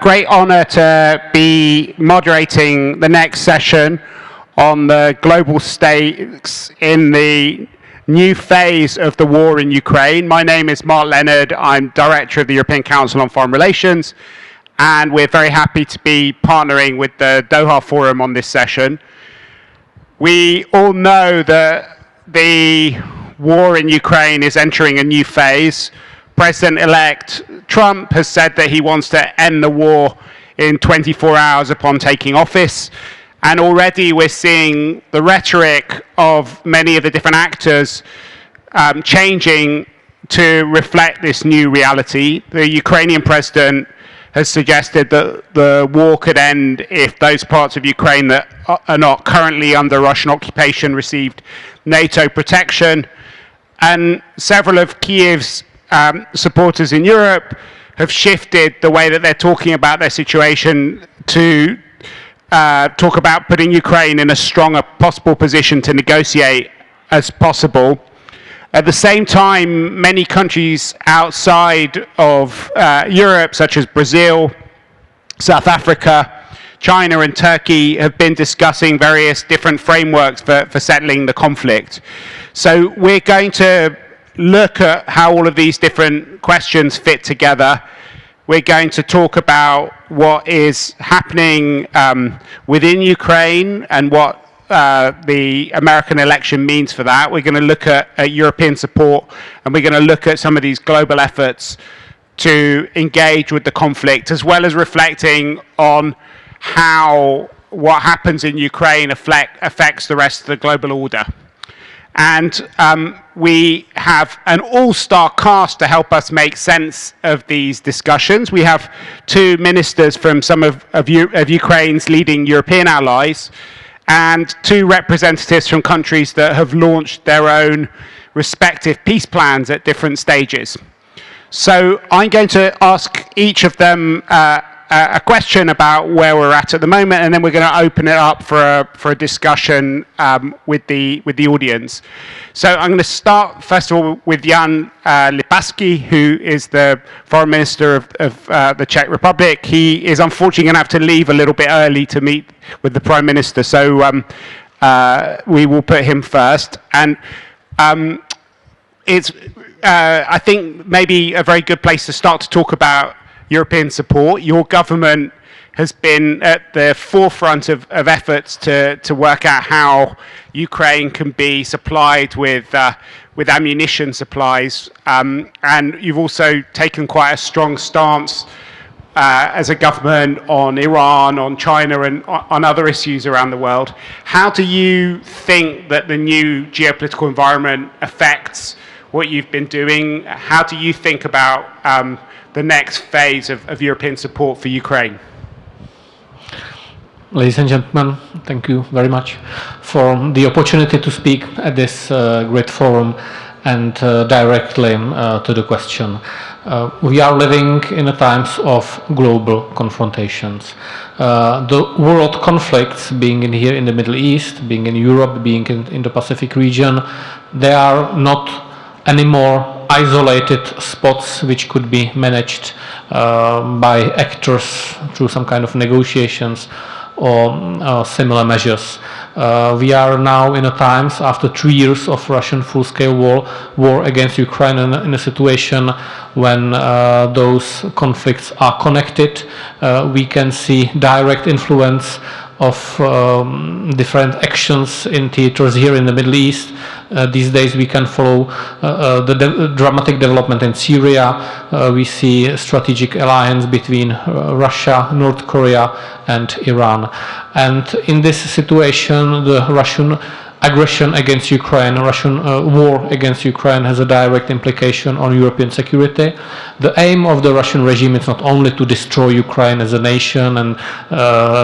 Great honour to be moderating the next session on the global stakes in the new phase of the war in Ukraine. My name is Mark Leonard. I'm Director of the European Council on Foreign Relations, and we're very happy to be partnering with the Doha Forum on this session. We all know that the war in Ukraine is entering a new phase. President-elect Trump has said that he wants to end the war in 24 hours upon taking office. And already we're seeing the rhetoric of many of the different actors changing to reflect this new reality. The Ukrainian president has suggested that the war could end if those parts of Ukraine that are not currently under Russian occupation received NATO protection. And several of Kyiv's supporters in Europe have shifted the way that they're talking about their situation to talk about putting Ukraine in a stronger possible position to negotiate as possible. At the same time, many countries outside of Europe, such as Brazil, South Africa, China and Turkey, have been discussing various different frameworks for settling the conflict. So we're going to look at how all of these different questions fit together. We're going to talk about what is happening within Ukraine and what the American election means for that. We're going to look at European support, and we're going to look at some of these global efforts to engage with the conflict, as well as reflecting on how what happens in Ukraine affects the rest of the global order. And we have an all-star cast to help us make sense of these discussions. We have two ministers from some of Ukraine's leading European allies, and two representatives from countries that have launched their own respective peace plans at different stages. So I'm going to ask each of them a question about where we're at the moment, and then we're going to open it up for a discussion with the audience. So I'm going to start first of all with Jan Lipavsky, who is the Foreign Minister of the Czech Republic. He is unfortunately going to have to leave a little bit early to meet with the Prime Minister, so we will put him first. And it's I think maybe a very good place to start to talk about European support. Your government has been at the forefront of efforts to work out how Ukraine can be supplied with ammunition supplies, and you've also taken quite a strong stance as a government on Iran, on China, and on other issues around the world. How do you think that the new geopolitical environment affects what you've been doing? How do you think about the next phase of European support for Ukraine? Ladies and gentlemen, thank you very much for the opportunity to speak at this great forum and directly to the question. We are living in a times of global confrontations. The world conflicts, being in here in the Middle East, being in Europe, being in the Pacific region, they are not anymore isolated spots which could be managed by actors through some kind of negotiations or similar measures. We are now in a times after 3 years of Russian full-scale war against Ukraine in a situation when those conflicts are connected. We can see direct influence of different actions in theaters here in the Middle East. These days we can follow the dramatic development in Syria. We see a strategic alliance between Russia, North Korea and Iran. And in this situation, the Russian aggression against Ukraine, Russian war against Ukraine has a direct implication on European security. The aim of the Russian regime is not only to destroy Ukraine as a nation and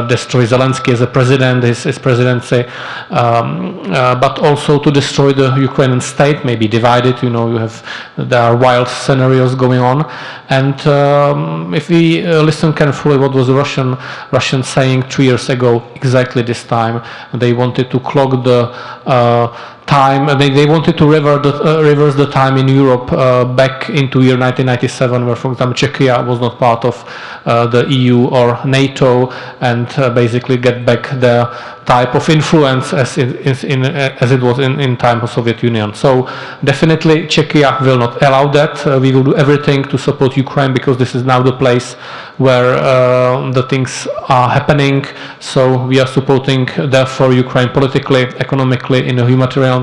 destroy Zelensky as a president, his presidency, but also to destroy the Ukrainian state, maybe divided. You know, there are wild scenarios going on. And if we listen carefully, what was the Russians saying 3 years ago, exactly this time, they wanted to clog the time, they wanted to reverse the time in Europe back into year 1997, where, for example, Czechia was not part of the EU or NATO, and basically get back the type of influence as it was in time of Soviet Union. So definitely Czechia will not allow that. We will do everything to support Ukraine, because this is now the place where the things are happening. So we are supporting, therefore, Ukraine politically, economically, in a humanitarian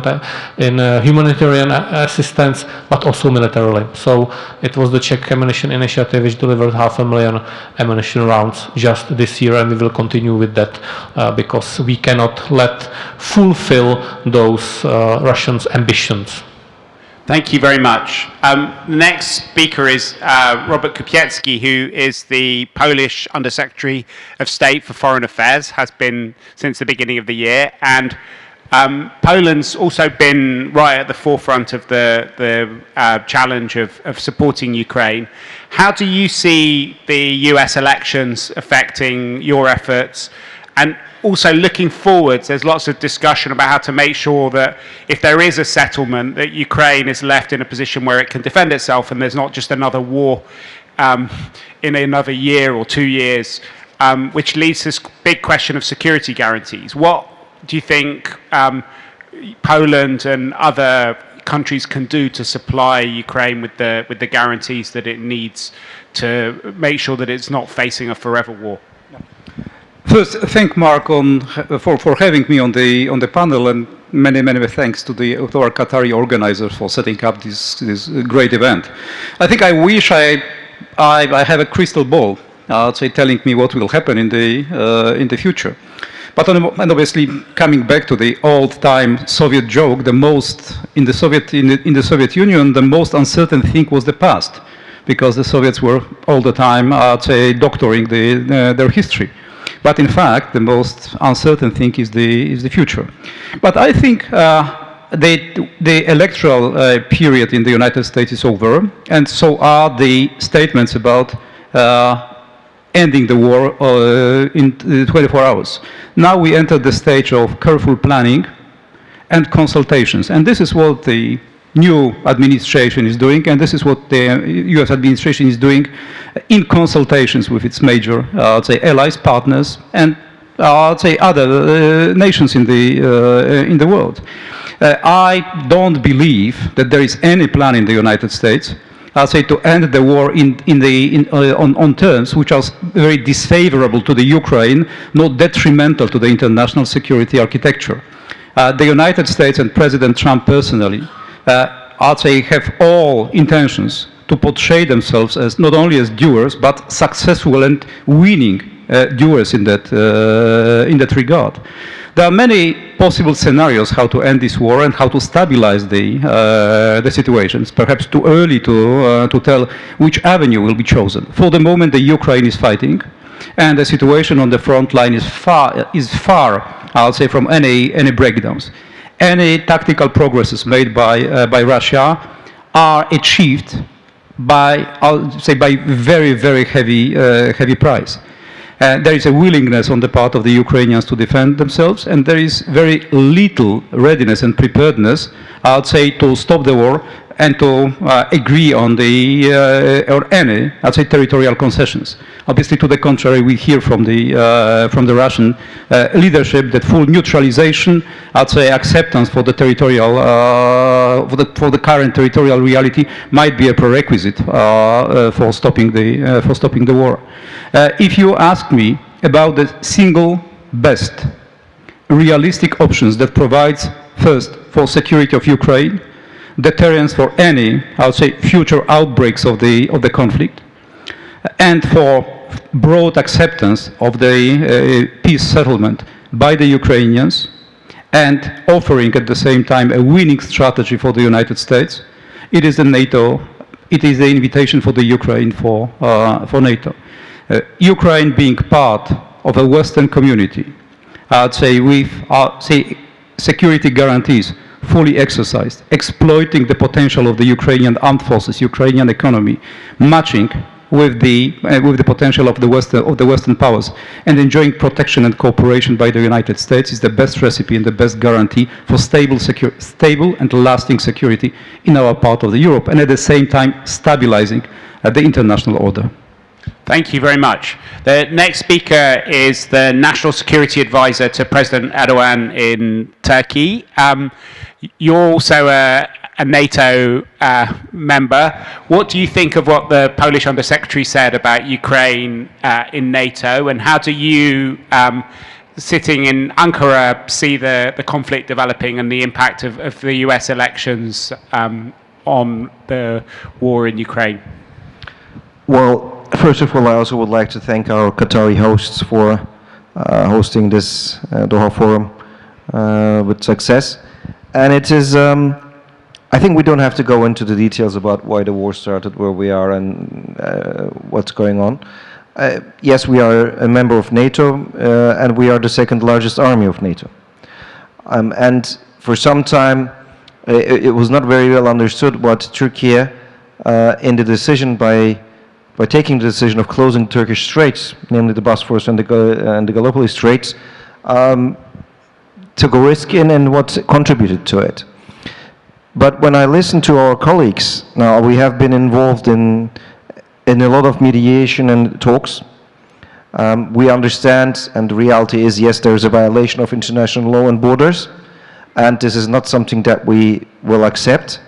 assistance, but also militarily. So it was the Czech ammunition initiative which delivered 500,000 ammunition rounds just this year, and we will continue with that because we cannot fulfill those Russians' ambitions. Thank you very much. The next speaker is Robert Kupiecki, who is the Polish Undersecretary of State for Foreign Affairs, has been since the beginning of the year, and Poland's also been right at the forefront of the challenge of supporting Ukraine. How do you see the US elections affecting your efforts? And also looking forwards, there's lots of discussion about how to make sure that if there is a settlement, that Ukraine is left in a position where it can defend itself and there's not just another war in another year or 2 years, which leads to this big question of security guarantees. What do you think Poland and other countries can do to supply Ukraine with the guarantees that it needs to make sure that it's not facing a forever war? First, thank Mark for having me on the panel, and many thanks to our Qatari organizers for setting up this great event. I think I wish I have a crystal ball, say, telling me what will happen in the future. But and obviously, coming back to the old-time Soviet joke, the most in the Soviet Union, the most uncertain thing was the past, because the Soviets were all the time, say, doctoring their history. But in fact, the most uncertain thing is the future. But I think the electoral period in the United States is over, and so are the statements about ending the war in 24 hours. Now we enter the stage of careful planning and consultations, and this is what the new administration is doing, and this is what the US administration is doing in consultations with its major, say, allies, partners, and say other nations in the world. I don't believe that there is any plan in the United States, say, to end the war on terms which are very disfavorable to the Ukraine, not detrimental to the international security architecture. The United States and President Trump personally, I'd say, have all intentions to portray themselves as not only as doers, but successful and winning doers in that regard. There are many possible scenarios how to end this war and how to stabilize the situation. It's perhaps too early to tell which avenue will be chosen. For the moment, the Ukraine is fighting, and the situation on the front line is far, I'll say, from any breakdowns. Any tactical progresses made by Russia are achieved by, I'll say, by very heavy price. There is a willingness on the part of the Ukrainians to defend themselves, and there is very little readiness and preparedness, I would say, to stop the war and to agree on any, I'd say, territorial concessions. Obviously, to the contrary, we hear from the Russian leadership that full neutralization, I'd say, acceptance for the territorial, for the current territorial reality might be a prerequisite for stopping the war. If you ask me about the single best realistic options that provides first for security of Ukraine, deterrence for any, I would say, future outbreaks of the conflict, and for broad acceptance of the peace settlement by the Ukrainians, and offering at the same time a winning strategy for the United States, it is the invitation for the Ukraine for NATO. Ukraine being part of a Western community, I'd say, with security guarantees fully exercised, exploiting the potential of the Ukrainian armed forces, Ukrainian economy, matching with the potential of the Western powers, and enjoying protection and cooperation by the United States is the best recipe and the best guarantee for stable and lasting security in our part of Europe, and at the same time stabilizing the international order. Thank you very much. The next speaker is the National Security Advisor to President Erdogan in Turkey. You're also a NATO member. What do you think of what the Polish Undersecretary said about Ukraine in NATO, and how do you, sitting in Ankara, see the conflict developing and the impact of the US elections on the war in Ukraine? Well, first of all, I also would like to thank our Qatari hosts for hosting this Doha Forum with success. And it is, I think we don't have to go into the details about why the war started, where we are, and what's going on. Yes, we are a member of NATO, and we are the second largest army of NATO. And for some time, it was not very well understood what Turkey, in the decision by taking the decision of closing Turkish straits, namely the Bosphorus and the Gallipoli Straits, took a risk in and what contributed to it. But when I listen to our colleagues, now we have been involved in a lot of mediation and talks. We understand, and the reality is, yes, there is a violation of international law and borders, and this is not something that we will accept.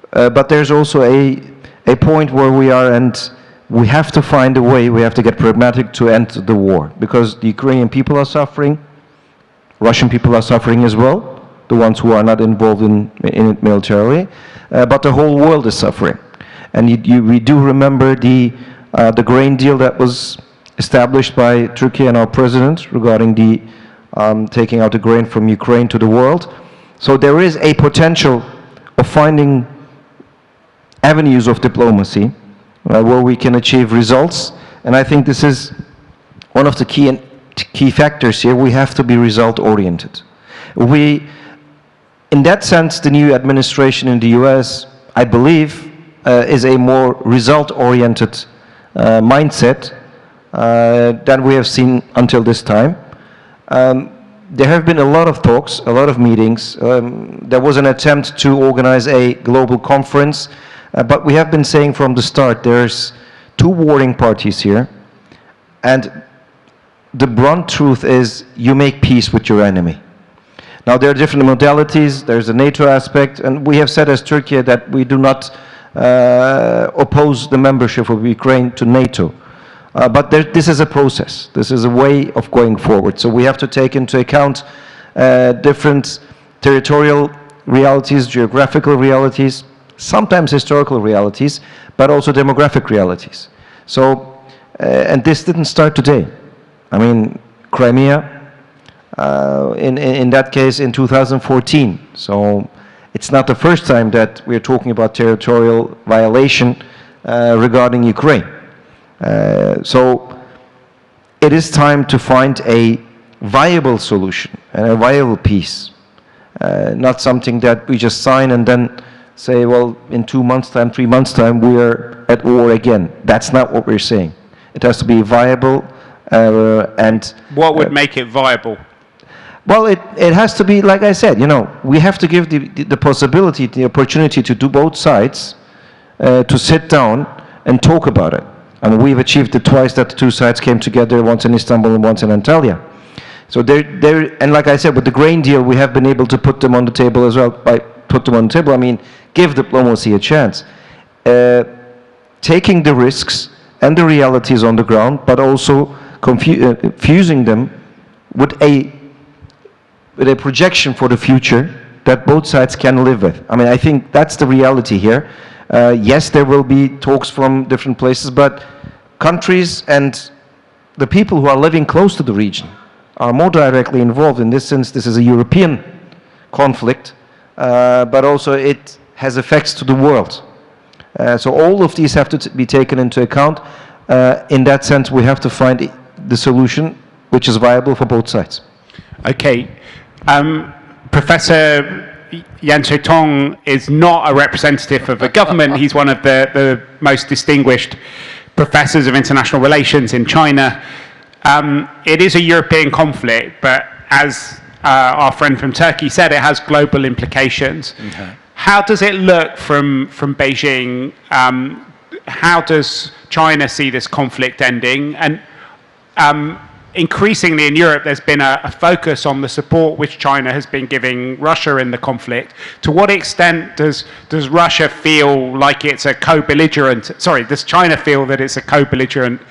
But there's also a point where we are, and we have to find a way, we have to get pragmatic to end the war, because the Ukrainian people are suffering, Russian people are suffering as well, the ones who are not involved in it militarily, but the whole world is suffering. And we do remember the grain deal that was established by Turkey and our president regarding the taking out the grain from Ukraine to the world. So there is a potential of finding avenues of diplomacy where we can achieve results, and I think this is one of the key factors here. We have to be result-oriented. In that sense, the new administration in the US, I believe, is a more result-oriented mindset than we have seen until this time. There have been a lot of talks, a lot of meetings. There was an attempt to organize a global conference. But we have been saying from the start, there's two warring parties here, and the blunt truth is you make peace with your enemy. Now there are different modalities, there's a NATO aspect, and we have said as Turkey that we do not oppose the membership of Ukraine to NATO. But this is a process, this is a way of going forward. So we have to take into account different territorial realities, geographical realities, sometimes historical realities, but also demographic realities. So, and this didn't start today. I mean, Crimea, in that case, in 2014. So, it's not the first time that we're talking about territorial violation regarding Ukraine. So, it is time to find a viable solution and a viable peace. Not something that we just sign and then say, well, in 2 months' time, 3 months' time, we are at war again. That's not what we're saying. It has to be viable and... What would make it viable? Well, it has to be, like I said, you know, we have to give the possibility, the opportunity to do both sides, to sit down and talk about it. And we've achieved it twice that the two sides came together, once in Istanbul and once in Antalya. So and like I said, with the grain deal, we have been able to put them on the table as well. By put them on the table, I mean, give diplomacy a chance. Taking the risks and the realities on the ground, but also fusing them with a projection for the future that both sides can live with. I mean, I think that's the reality here. Yes, there will be talks from different places, but countries and the people who are living close to the region are more directly involved. In this sense, this is a European conflict, but also it has effects to the world. So all of these have to be taken into account. In that sense, we have to find the solution which is viable for both sides. Okay. Professor Yan Tong is not a representative of the government. He's one of the most distinguished professors of international relations in China. It is a European conflict, but as our friend from Turkey said, it has global implications. Okay. How does it look from Beijing? How does China see this conflict ending? And increasingly in Europe, there's been a focus on the support which China has been giving Russia in the conflict. To what extent does Russia feel like it's a co-belligerent? Sorry, does China feel that it's a co-belligerent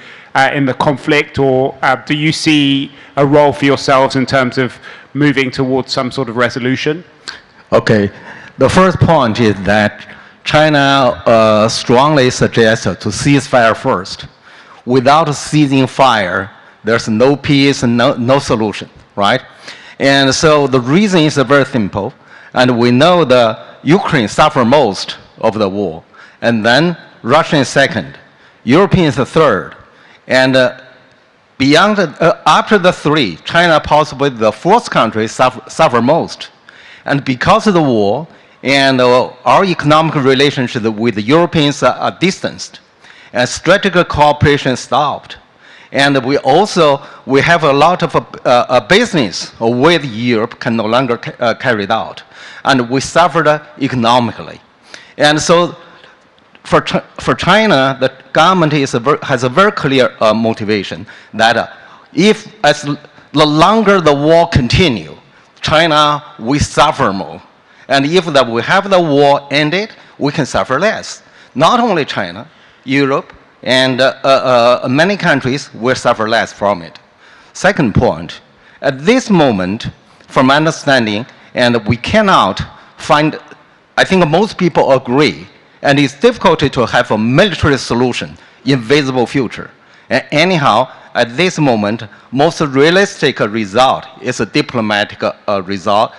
in the conflict, or do you see a role for yourselves in terms of moving towards some sort of resolution? Okay. The first point is that China strongly suggests to cease fire first. Without ceasing fire, there's no peace and no solution, right? And so the reason is very simple. And we know that Ukraine suffered most of the war. And then Russia is second. Europeans are third. And beyond, after the three, China possibly the fourth country suffer most. And because of the war, and our economic relationship with the Europeans are distanced, and strategic cooperation stopped. And we have a lot of business with Europe can no longer carried out, and we suffered economically. And so for China, the government has a very clear motivation that as the longer the war continue, China will suffer more. And if we have the war ended, we can suffer less. Not only China, Europe, and many countries will suffer less from it. Second point, at this moment, from my understanding, and we cannot find, I think most people agree, and it's difficult to have a military solution in visible future. And anyhow, at this moment, most realistic result is a diplomatic result,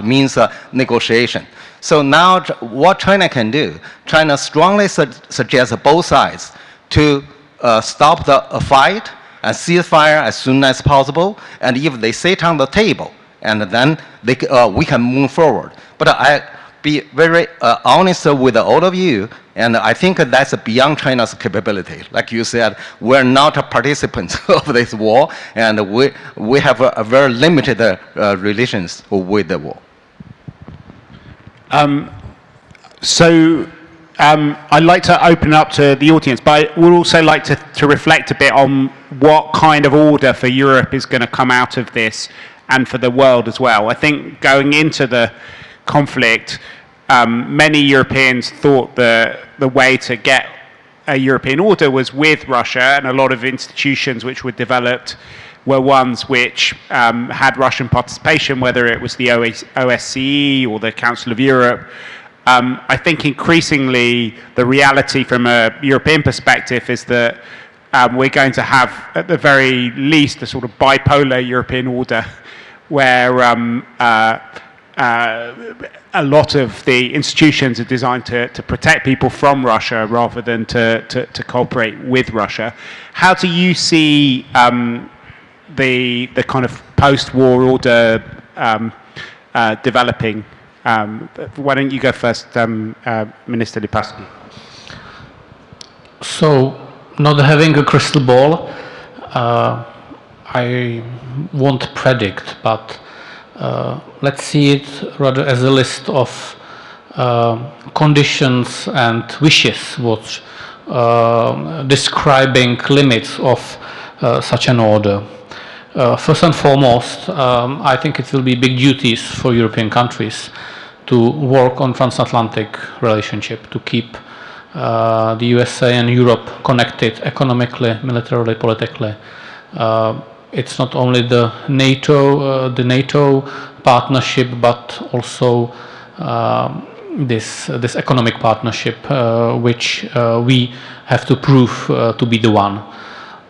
means negotiation. So now what China can do, China strongly suggests both sides to stop the fight and cease fire as soon as possible, and if they sit on the table, and then we can move forward. But I be very honest with all of you, and I think that's beyond China's capability. Like you said, we're not participants of this war, and we have a very limited relations with the war. I'd like to open up to the audience, but I would also like to reflect a bit on what kind of order for Europe is going to come out of this and for the world as well. I think going into the conflict, many Europeans thought the way to get a European order was with Russia, and a lot of institutions which were developed were ones which had Russian participation, whether it was the OSCE or the Council of Europe. I think increasingly the reality from a European perspective is that we're going to have, at the very least, a sort of bipolar European order where a lot of the institutions are designed to protect people from Russia rather than to cooperate with Russia. How do you see the kind of post-war order developing? Why don't you go first, Minister Lipavsky? So, not having a crystal ball, I won't predict, but let's see it rather as a list of conditions and wishes which describing limits of such an order. First and foremost, I think it will be big duties for European countries to work on transatlantic relationship, to keep the USA and Europe connected economically, militarily, politically. It's not only the NATO partnership, but also this economic partnership, which we have to prove to be the one.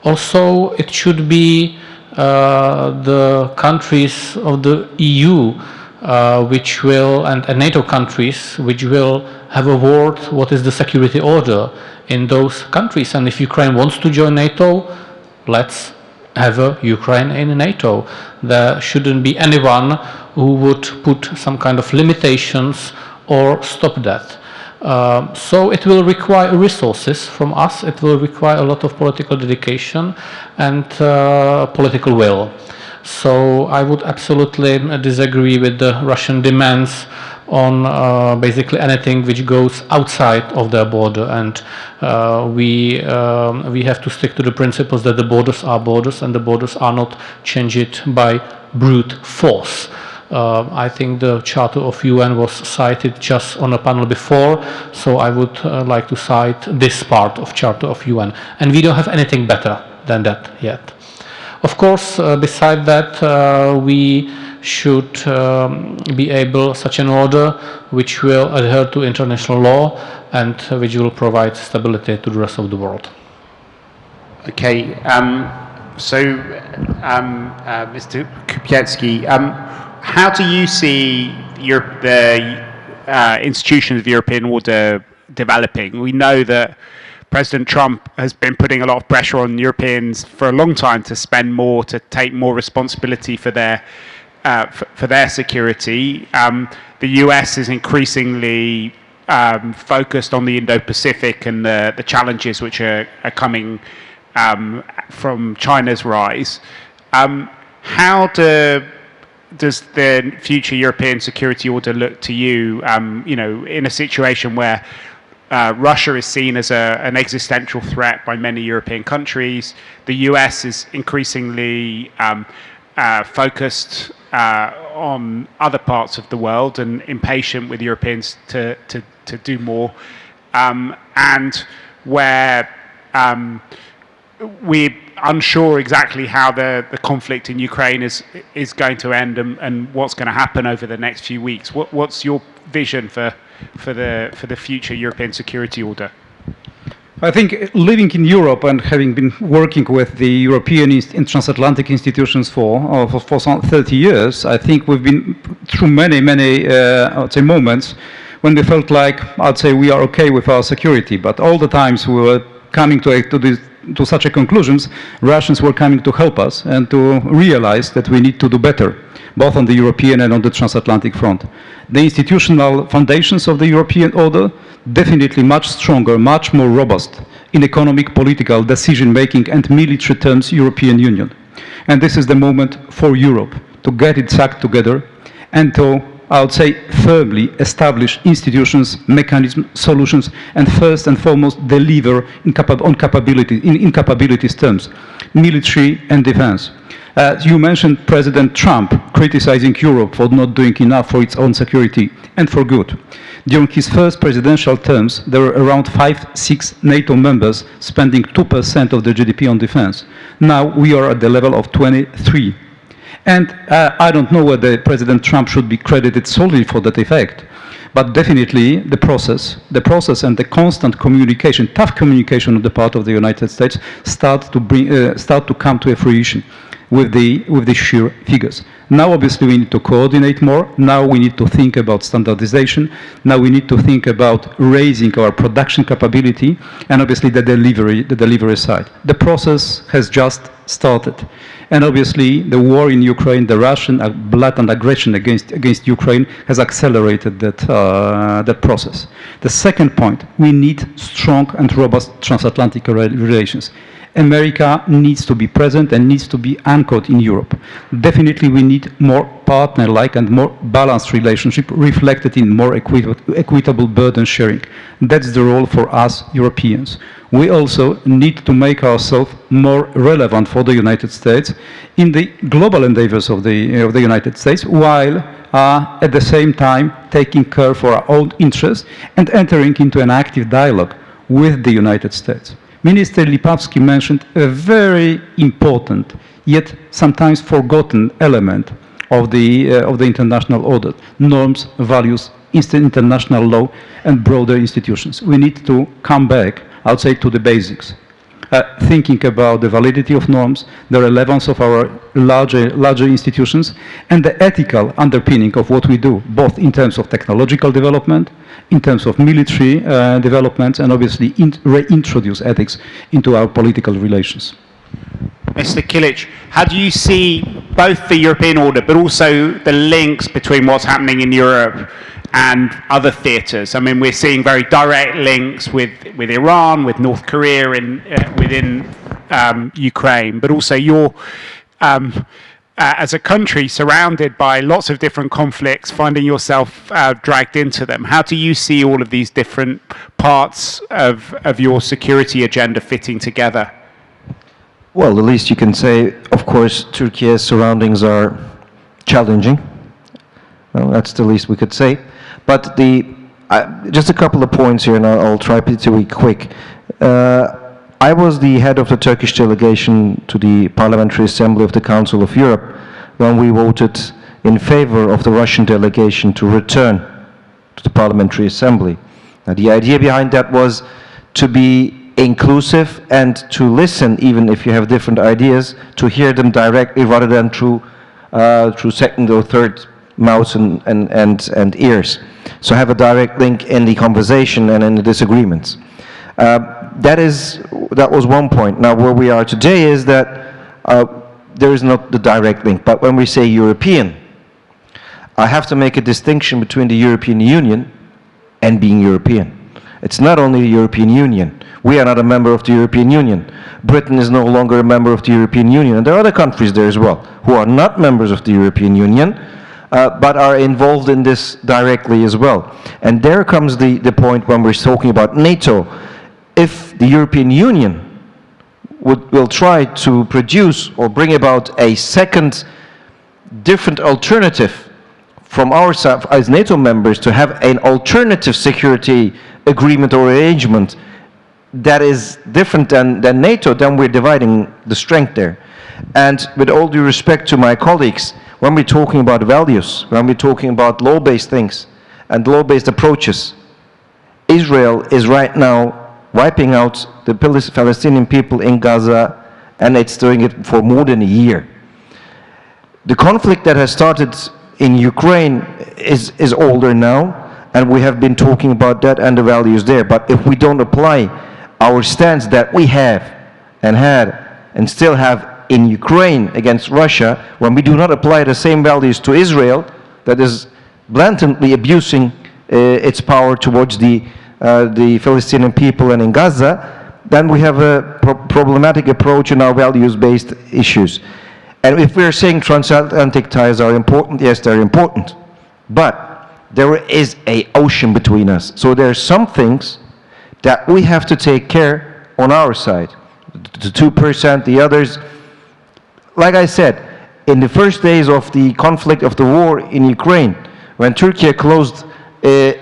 Also, it should be the countries of the EU which will, and NATO countries, which will have a word what is the security order in those countries. And if Ukraine wants to join NATO, let's have a Ukraine in NATO. There shouldn't be anyone who would put some kind of limitations or stop that. So it will require resources from us, it will require a lot of political dedication and political will. So I would absolutely disagree with the Russian demands on basically anything which goes outside of their border, and we have to stick to the principles that the borders are borders and the borders are not changed by brute force. I think the Charter of UN was cited just on a panel before, so I would like to cite this part of Charter of UN, and we don't have anything better than that yet. Of course, beside that, we should be able such an order which will adhere to international law and which will provide stability to the rest of the world. Okay, Mr. Kupiecki, how do you see the institutions of the European order developing? We know that President Trump has been putting a lot of pressure on Europeans for a long time to spend more, to take more responsibility for their security. The US is increasingly focused on the Indo-Pacific and the challenges which are coming from China's rise. How does the future European security order look to you, in a situation where Russia is seen as an existential threat by many European countries? The US is increasingly focused on other parts of the world and impatient with Europeans to do more, and where we're unsure exactly how the conflict in Ukraine is going to end and what's going to happen over the next few weeks. What's your vision for the future European security order? I think living in Europe and having been working with the European and transatlantic institutions for some 30 years, I think we've been through many I would say moments when we felt like, I'd say, we are okay with our security, but all the times we were coming to such a conclusions, Russians were coming to help us and to realize that we need to do better, both on the European and on the transatlantic front. The institutional foundations of the European order definitely much stronger, much more robust in economic, political, decision-making and military terms European Union. And this is the moment for Europe to get its act together and to, I would say, firmly establish institutions, mechanisms, solutions, and first and foremost deliver in capabilities terms, military and defense. You mentioned President Trump criticizing Europe for not doing enough for its own security, and for good. During his first presidential terms, there were around 5-6 NATO members spending 2% of their GDP on defense. Now we are at the level of 23. And I don't know whether President Trump should be credited solely for that effect, but definitely the process and the constant communication, tough communication on the part of the United States start to come to a fruition with the sheer figures. Now obviously we need to coordinate more, now we need to think about standardization, now we need to think about raising our production capability and obviously the delivery side. The process has just started. And obviously the war in Ukraine, the Russian blatant aggression against Ukraine has accelerated that process. The second point, we need strong and robust transatlantic relations. America needs to be present and needs to be anchored in Europe. Definitely we need more partner-like and more balanced relationship reflected in more equitable burden sharing. That's the role for us Europeans. We also need to make ourselves more relevant for the United States in the global endeavors of the United States, while at the same time taking care for our own interests and entering into an active dialogue with the United States. Minister Lipavsky mentioned a very important, yet sometimes forgotten element of the international order: norms, values, international law, and broader institutions. We need to come back, I would say, to the basics. Thinking about the validity of norms, the relevance of our larger institutions, and the ethical underpinning of what we do, both in terms of technological development, in terms of military development, and obviously reintroduce ethics into our political relations. Mr. Kilic, how do you see both the European order, but also the links between what's happening in Europe and other theatres. I mean, we're seeing very direct links with Iran, with North Korea, within Ukraine, but also you're, as a country surrounded by lots of different conflicts, finding yourself dragged into them. How do you see all of these different parts of your security agenda fitting together? Well, the least you can say, of course, Turkey's surroundings are challenging. Well, that's the least we could say. But just a couple of points here, and I'll try to be quick. I was the head of the Turkish delegation to the Parliamentary Assembly of the Council of Europe when we voted in favor of the Russian delegation to return to the Parliamentary Assembly. Now, the idea behind that was to be inclusive and to listen, even if you have different ideas, to hear them directly rather than through second or third mouths and ears. So have a direct link in the conversation and in the disagreements. That was one point. Now, where we are today is that there is not the direct link. But when we say European, I have to make a distinction between the European Union and being European. It's not only the European Union. We are not a member of the European Union. Britain is no longer a member of the European Union. And there are other countries there as well who are not members of the European Union, but are involved in this directly as well. And there comes the point when we're talking about NATO. If the European Union will try to produce or bring about a second different alternative from our side as NATO members to have an alternative security agreement or arrangement that is different than NATO, then we're dividing the strength there. And with all due respect to my colleagues, when we're talking about values, when we're talking about law-based things and law-based approaches, Israel is right now wiping out the Palestinian people in Gaza, and it's doing it for more than a year. The conflict that has started in Ukraine is older now, and we have been talking about that and the values there. But if we don't apply our stance that we have and had and still have in Ukraine against Russia, when we do not apply the same values to Israel, that is blatantly abusing its power towards the Palestinian people and in Gaza, then we have a problematic approach in our values-based issues. And if we're saying transatlantic ties are important, yes, they're important. But there is an ocean between us. So there are some things that we have to take care on our side. The 2%, the others. Like I said, in the first days of the conflict of the war in Ukraine, when Turkey closed the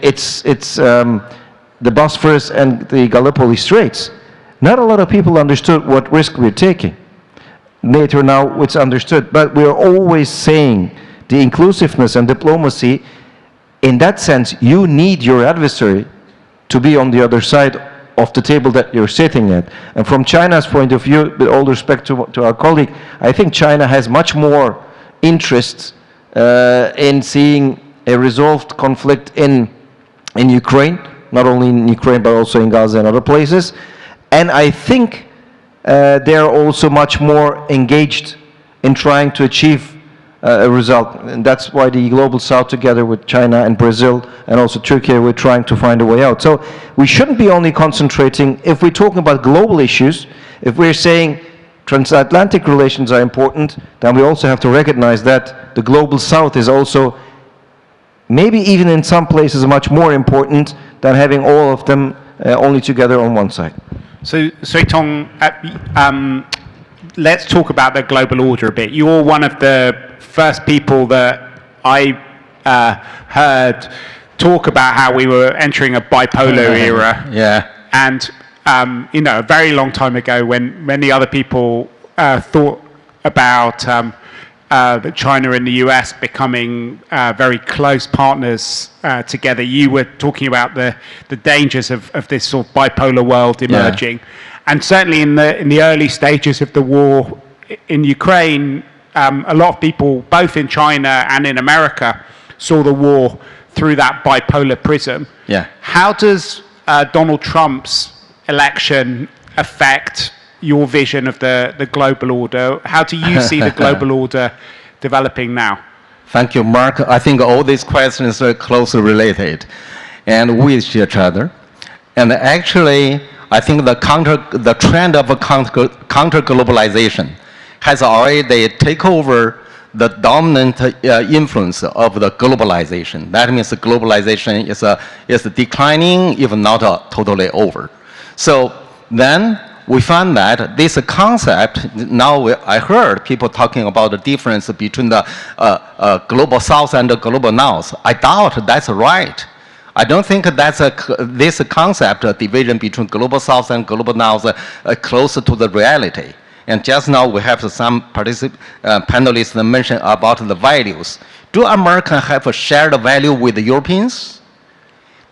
Bosphorus and the Gallipoli Straits, not a lot of people understood what risk we're taking. Later now it's understood, but we're always saying the inclusiveness and diplomacy, in that sense, you need your adversary to be on the other side of the table that you're sitting at. And from China's point of view, with all respect to our colleague, I think China has much more interest in seeing a resolved conflict in Ukraine, not only in Ukraine but also in Gaza and other places. And I think they're also much more engaged in trying to achieve a result. And that's why the Global South, together with China and Brazil and also Turkey, we're trying to find a way out. So we shouldn't be only concentrating, if we're talking about global issues, if we're saying transatlantic relations are important, then we also have to recognize that the Global South is also, maybe even in some places, much more important than having all of them only together on one side. So, Soitong, let's talk about the global order a bit. You're one of the first people that I heard talk about how we were entering a bipolar era. Yeah. And, you know, a very long time ago when many other people thought about China and the US becoming very close partners together, you were talking about the dangers of this sort of bipolar world emerging. Yeah. And certainly in the early stages of the war in Ukraine, a lot of people, both in China and in America, saw the war through that bipolar prism. Yeah. How does Donald Trump's election affect your vision of the global order? How do you see the global order developing now? Thank you, Mark. I think all these questions are closely related and with each other. And actually, I think the trend of counter-globalization has already taken over the dominant influence of the globalization. That means the globalization is declining, if not totally over. So then we find that this concept, now I heard people talking about the difference between the global south and the global north. I doubt that's right. I don't think that's this concept, division between global south and global north, closer to the reality. And just now we have some panelists mention about the values. Do Americans have a shared value with the Europeans?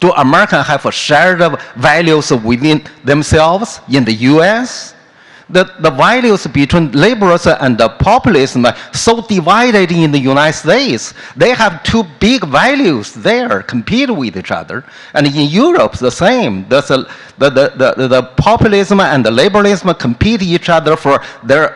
Do Americans have a shared values within themselves in the US? The values between liberals and the populism are so divided in the United States. They have two big values there, compete with each other. And in Europe, the same. The populism and the liberalism compete each other for their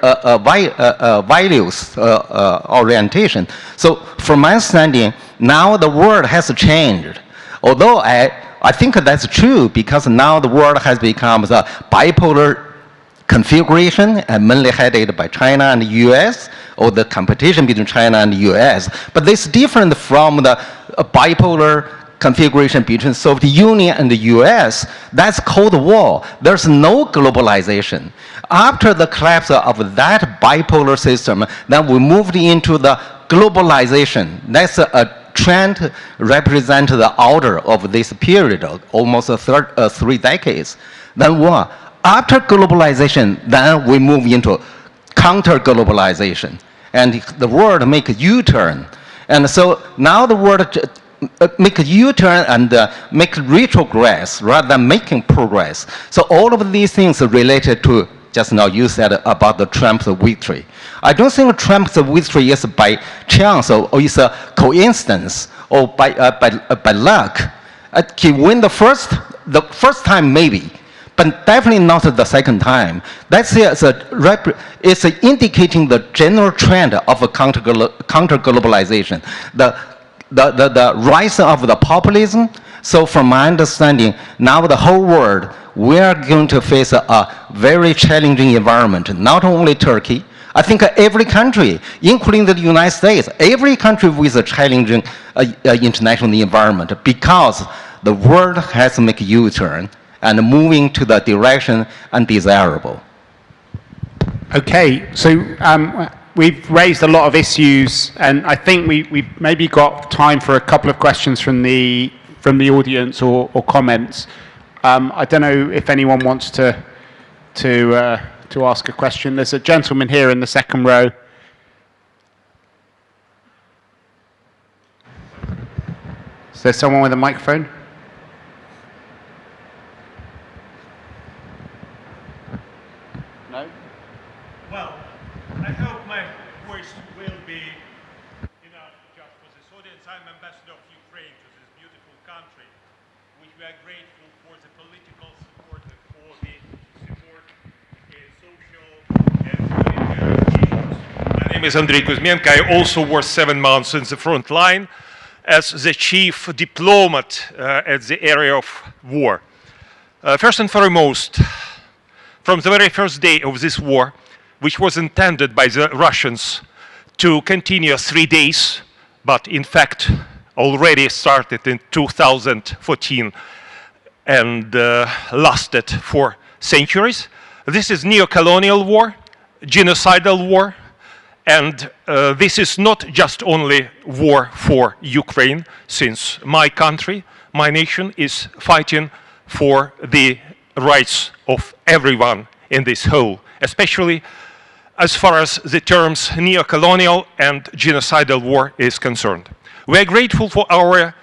values orientation. So from my understanding, now the world has changed. Although I think that's true, because now the world has become the bipolar configuration, and mainly headed by China and the US, or the competition between China and the US. But this is different from the bipolar configuration between Soviet Union and the US. That's Cold War. There's no globalization. After the collapse of that bipolar system, then we moved into the globalization. That's a trend represent the order of this period, almost 3 decades. Then what? After globalization, then we move into counter-globalization. And the world make a U-turn. And so now the world make a U-turn and make retrogress rather than making progress. So all of these things are related to, just now you said about the Trump's victory. I don't think Trump's victory is by chance or is a coincidence or by luck. He win the first time maybe, but definitely not the second time. That's it's indicating the general trend of a counter-globalization. The rise of the populism. So from my understanding, now the whole world, we are going to face a very challenging environment, not only Turkey. I think every country, including the United States, every country with a challenging international environment, because the world has to make a U-turn and moving to the direction undesirable. Okay, so we've raised a lot of issues, and I think we've maybe got time for a couple of questions from the audience or comments. I don't know if anyone wants to ask a question. There's a gentleman here in the second row. Is there someone with a microphone? No? Well, I hope my voice will be enough just for this audience. I'm ambassador of Ukraine to this beautiful country, which we are grateful for the political support and for the support in social and political issues. My name is Andrei Kuzmenko. I also worked 7 months in the front line as the chief diplomat at the area of war. First and foremost, from the very first day of this war, which was intended by the Russians to continue 3 days, but in fact already started in 2014 and lasted for centuries. This is neo-colonial war, genocidal war, and this is not just only war for Ukraine, since my country, my nation, is fighting for the rights of everyone in this whole, especially as far as the terms neo-colonial and genocidal war is concerned. We are grateful for our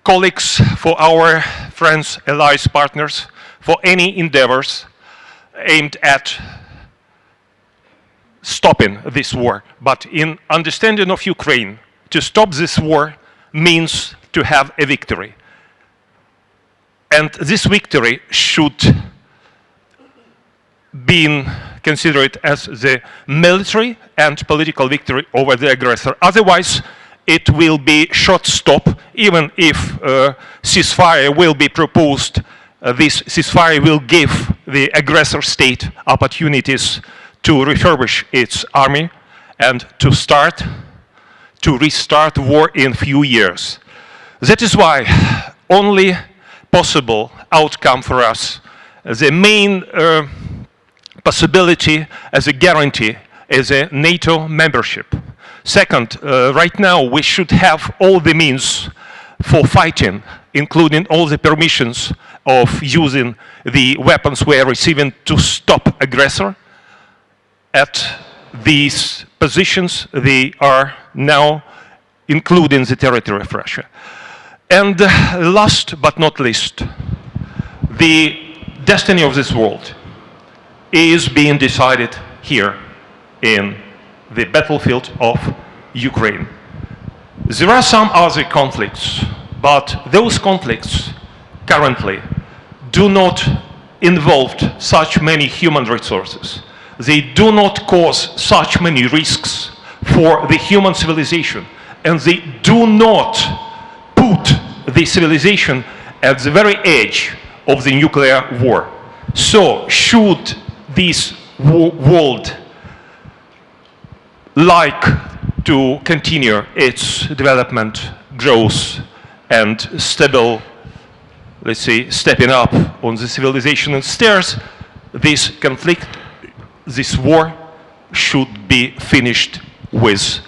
colleagues, for our friends, allies, partners, for any endeavors aimed at stopping this war. But in understanding of Ukraine, to stop this war means to have a victory. And this victory should being considered as the military and political victory over the aggressor. Otherwise, it will be short stop, even if ceasefire will be proposed. This ceasefire will give the aggressor state opportunities to refurbish its army and to restart war in few years. That is why only possible outcome for us, the main possibility as a guarantee is a NATO membership. Second, right now we should have all the means for fighting, including all the permissions of using the weapons we are receiving to stop aggressor. At these positions, they are now including the territory of Russia. And last but not least, the destiny of this world is being decided here in the battlefield of Ukraine. There are some other conflicts, but those conflicts currently do not involve such many human resources. They do not cause such many risks for the human civilization, and they do not put the civilization at the very edge of the nuclear war. So, should this world like to continue its development, growth, and stable, let's say, stepping up on the civilization stairs, this conflict, this war should be finished with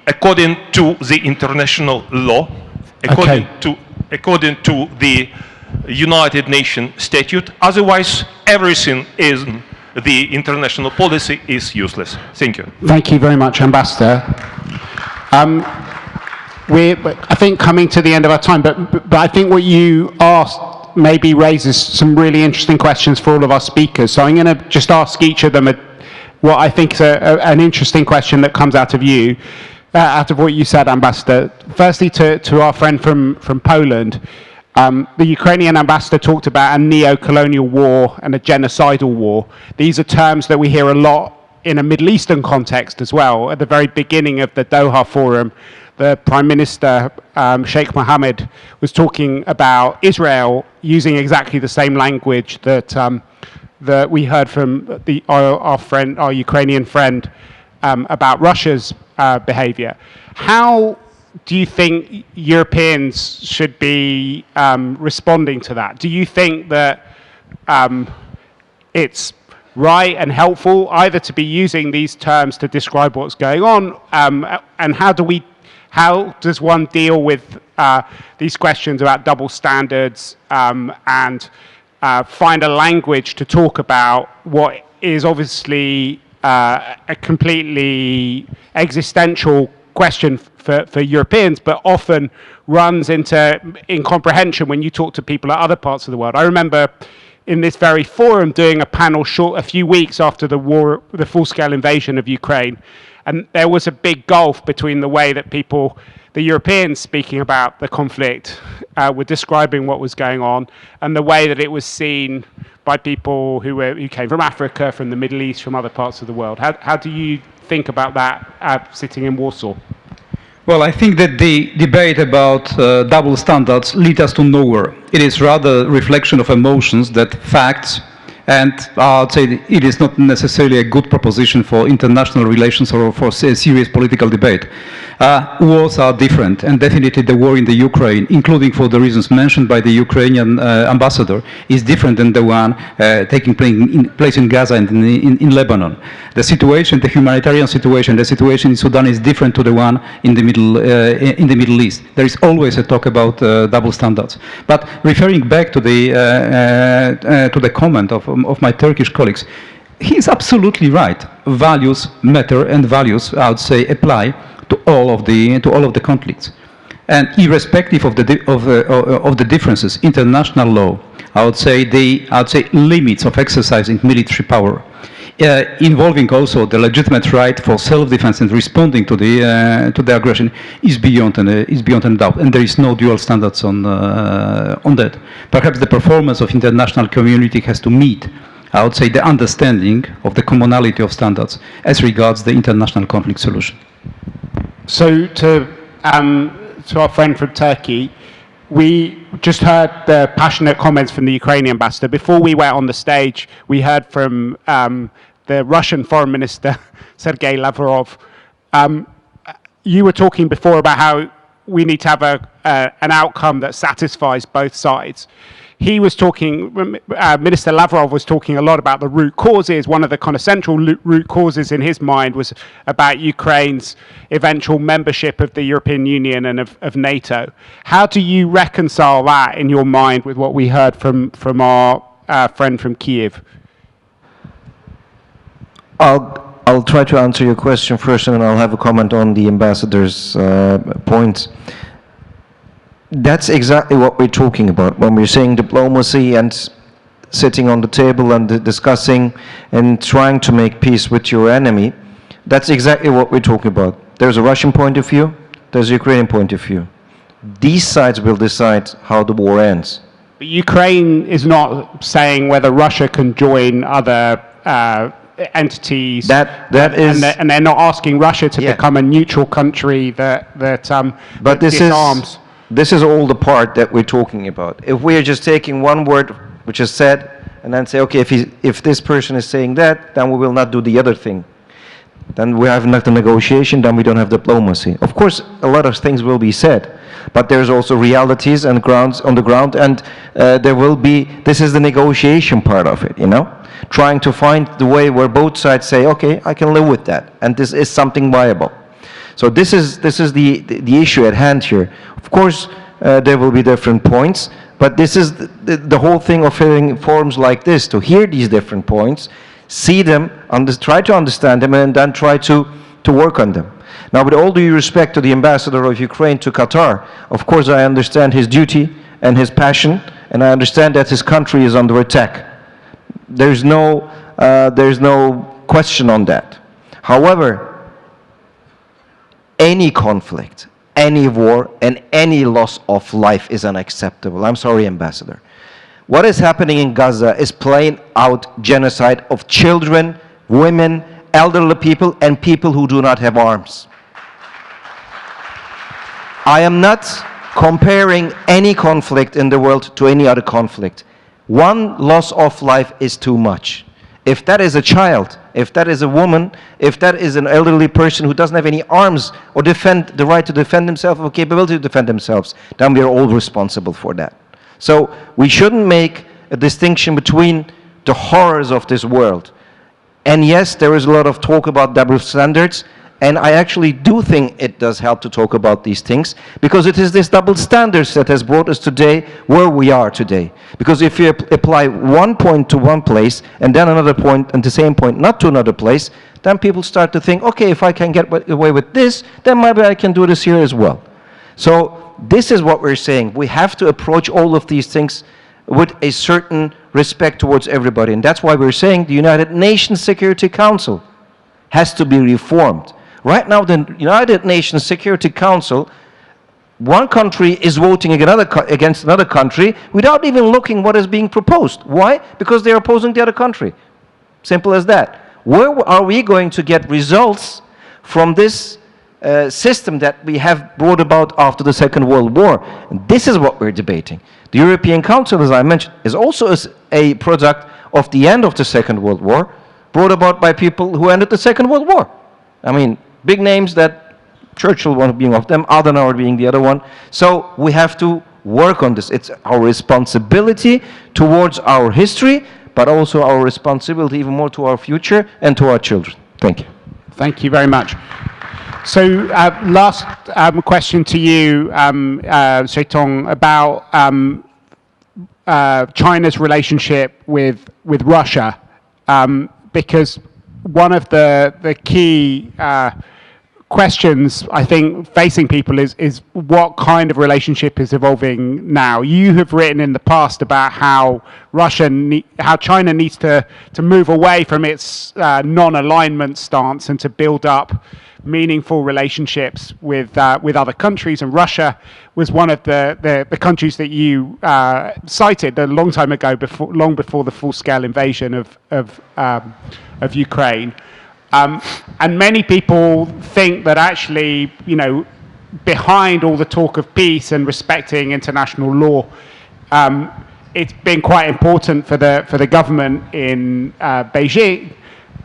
according to the international law, according to the United Nations statute. Otherwise, everything in the international policy is useless. Thank you. Thank you very much, Ambassador. We're, I think, coming to the end of our time, but I think what you asked maybe raises some really interesting questions for all of our speakers. So I'm going to just ask each of them what I think is an interesting question that comes out of you, out of what you said, Ambassador. Firstly, to our friend from Poland, the Ukrainian ambassador talked about a neo-colonial war and a genocidal war. These are terms that we hear a lot in a Middle Eastern context as well. At the very beginning of the Doha Forum, the Prime Minister, Sheikh Mohammed, was talking about Israel using exactly the same language that we heard from our Ukrainian friend about Russia's behavior. How do you think Europeans should be responding to that? Do you think that it's right and helpful either to be using these terms to describe what's going on, and how does one deal with these questions about double standards and find a language to talk about what is obviously a completely existential question for Europeans, but often runs into incomprehension when you talk to people at other parts of the world. I remember in this very forum doing a panel a few weeks after the full-scale invasion of Ukraine, and there was a big gulf between the way that the Europeans speaking about the conflict were describing what was going on, and the way that it was seen by people who came from Africa, from the Middle East, from other parts of the world. How do you think about that sitting in Warsaw? Well, I think that the debate about double standards leads us to nowhere. It is rather a reflection of emotions than facts, and I'd say it is not necessarily a good proposition for international relations or for a serious political debate. Wars are different, and definitely the war in the Ukraine, including for the reasons mentioned by the Ukrainian ambassador, is different than the one taking place in Gaza and in Lebanon. The situation, the humanitarian situation, the situation in Sudan is different to the one in the Middle East. There is always a talk about double standards. But referring back to the comment of my Turkish colleagues, he is absolutely right. Values matter, and values, I would say, apply to all of the conflicts, and irrespective of the differences, international law, I would say limits of exercising military power, involving also the legitimate right for self-defense and responding to the aggression, is beyond a doubt, and there is no dual standards on that. Perhaps the performance of international community has to meet I would say, the understanding of the commonality of standards as regards the international conflict solution. So to our friend from Turkey, we just heard the passionate comments from the Ukrainian ambassador. Before we went on the stage, we heard from the Russian foreign minister, Sergei Lavrov. You were talking before about how we need to have an outcome that satisfies both sides. He was talking, Minister Lavrov was talking a lot about the root causes. One of the kind of central root causes in his mind was about Ukraine's eventual membership of the European Union and of NATO. How do you reconcile that in your mind with what we heard from our friend from Kiev? I'll try to answer your question first, and then I'll have a comment on the ambassador's points. That's exactly what we're talking about when we're saying diplomacy and sitting on the table and discussing and trying to make peace with your enemy. That's exactly what we're talking about. There's a Russian point of view, there's a Ukrainian point of view. These sides will decide how the war ends. But Ukraine is not saying whether Russia can join other entities. That is, and they're not asking Russia to become a neutral country that disarms. This is all the part that we're talking about. If we are just taking one word which is said and then say, okay, if this person is saying that, then we will not do the other thing. Then we have not the negotiation, then we don't have diplomacy. Of course, a lot of things will be said, but there's also realities and grounds on the ground, and there will be, this is the negotiation part of it, you know? Trying to find the way where both sides say, okay, I can live with that, and this is something viable. So this is the issue at hand here. Of course, there will be different points, but this is the whole thing of having forums like this, to hear these different points, see them, try to understand them, and then try to work on them. Now, with all due respect to the ambassador of Ukraine to Qatar, of course I understand his duty and his passion, and I understand that his country is under attack. There's no question on that. However, any conflict, any war, and any loss of life is unacceptable. I'm sorry, Ambassador. What is happening in Gaza is plain out genocide of children, women, elderly people, and people who do not have arms. I am not comparing any conflict in the world to any other conflict. One loss of life is too much. If that is a child, if that is a woman, if that is an elderly person who doesn't have any arms or the right to defend themselves or capability to defend themselves, then we are all responsible for that. So we shouldn't make a distinction between the horrors of this world. And yes, there is a lot of talk about double standards, and I actually do think it does help to talk about these things, because it is this double standards that has brought us today where we are today. Because if you apply one point to one place and then another point and the same point not to another place, then people start to think, okay, if I can get away with this, then maybe I can do this here as well. So this is what we're saying. We have to approach all of these things with a certain respect towards everybody. And that's why we're saying the United Nations Security Council has to be reformed. Right now, the United Nations Security Council, one country is voting against another country without even looking what is being proposed. Why? Because they're opposing the other country. Simple as that. Where are we going to get results from this system that we have brought about after the Second World War? And this is what we're debating. The European Council, as I mentioned, is also a product of the end of the Second World War, brought about by people who ended the Second World War. I mean, big names that Churchill one being of them, Adenauer being the other one. So we have to work on this. It's our responsibility towards our history, but also our responsibility even more to our future and to our children. Thank you. Thank you very much. So last question to you, Shaitong, about China's relationship with Russia, because one of the key questions I think facing people is what kind of relationship is evolving now. You have written in the past about how China needs to move away from its non-alignment stance and to build up meaningful relationships with other countries, and Russia was one of the countries that you cited a long time ago, long before the full-scale invasion of Ukraine. And many people think that actually, behind all the talk of peace and respecting international law, it's been quite important for the government in Beijing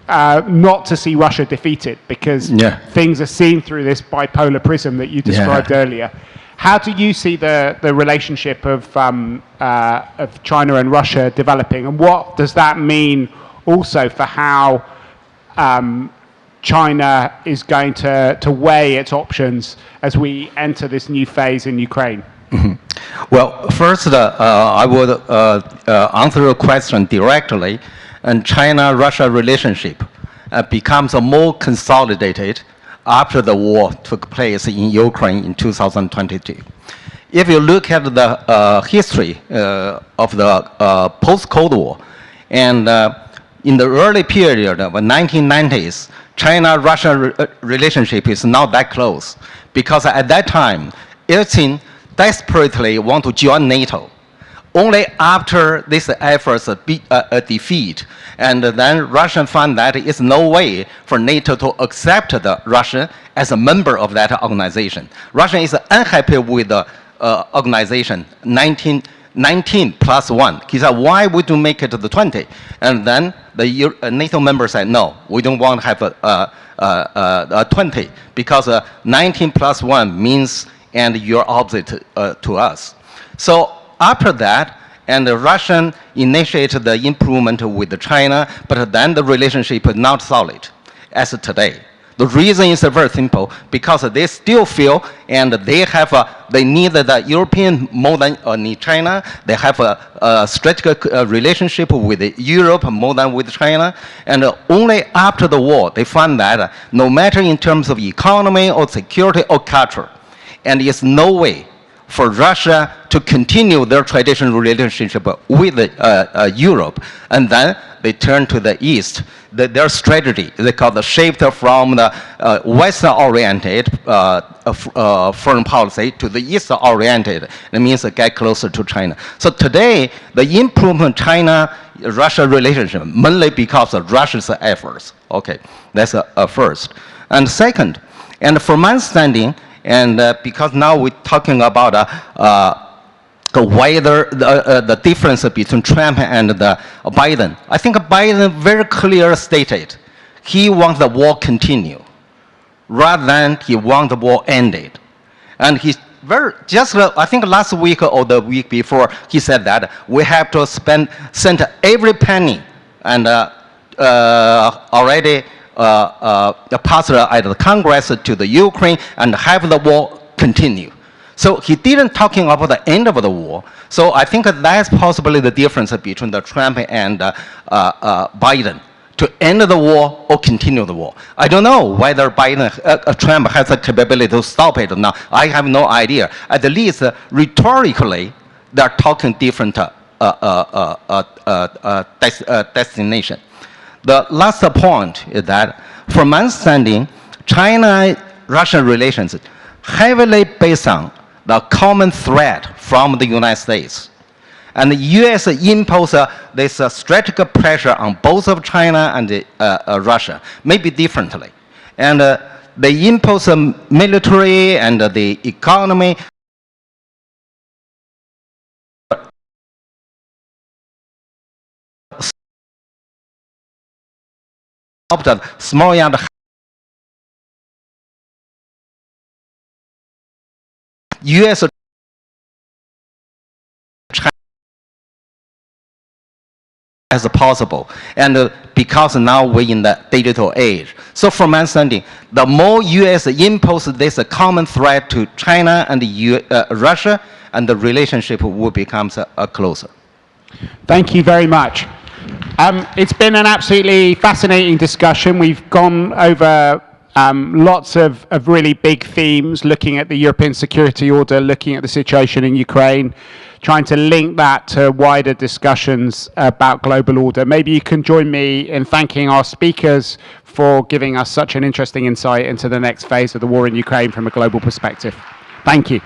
not to see Russia defeated, because things are seen through this bipolar prism that you described earlier. How do you see the relationship of China and Russia developing, and what does that mean also for how China is going to weigh its options as we enter this new phase in Ukraine? Well, first, I would answer your question directly. And China-Russia relationship becomes more consolidated after the war took place in Ukraine in 2022. If you look at the history of the post-Cold War, and in the early period of the 1990s, China-Russia relationship is not that close, because at that time, Yeltsin desperately want to join NATO. Only after this efforts defeat, and then Russia found that it's no way for NATO to accept the Russia as a member of that organization. Russia is unhappy with the organization 19 plus 1. He said, why would you make it to the 20? And then the NATO members said, no, we don't want to have a 20, because 19 plus 1 means, and you're opposite to us. So after that, and the Russian initiated the improvement with China, but then the relationship is not solid as today. The reason is very simple, because they still feel, and they need the European more than need China. They have a strategic relationship with Europe more than with China. And only after the war, they find that no matter in terms of economy or security or culture, and it's no way for Russia to continue their traditional relationship with Europe, and then they turn to the East. Their strategy, they call the shift from the Western-oriented foreign policy to the East-oriented. That means get closer to China. So today, the improvement China-Russia relationship, mainly because of Russia's efforts. Okay, that's a first. And second, and from my understanding, and because now we're talking about whether the difference between Trump and Biden, I think Biden very clearly stated he wants the war continue, rather than he wants the war ended. And he I think last week or the week before, he said that we have to send every penny, and already passed at the Congress to the Ukraine and have the war continue. So he didn't talking about the end of the war. So I think that's possibly the difference between the Trump and Biden, to end the war or continue the war. I don't know whether Trump has the capability to stop it or not. I have no idea. At least rhetorically, they're talking different destination. The last point is that, from my understanding, China-Russia relations heavily based on the common threat from the United States. And the U.S. impose this strategic pressure on both of China and Russia, maybe differently. And they impose military and the economy. Small young U.S. as possible, and because now we're in the digital age. So from my understanding, the more U.S. impose this common threat to China and Russia, and the relationship will become closer. Thank you very much. It's been an absolutely fascinating discussion. We've gone over Lots of really big themes, looking at the European security order, looking at the situation in Ukraine, trying to link that to wider discussions about global order. Maybe you can join me in thanking our speakers for giving us such an interesting insight into the next phase of the war in Ukraine from a global perspective. Thank you.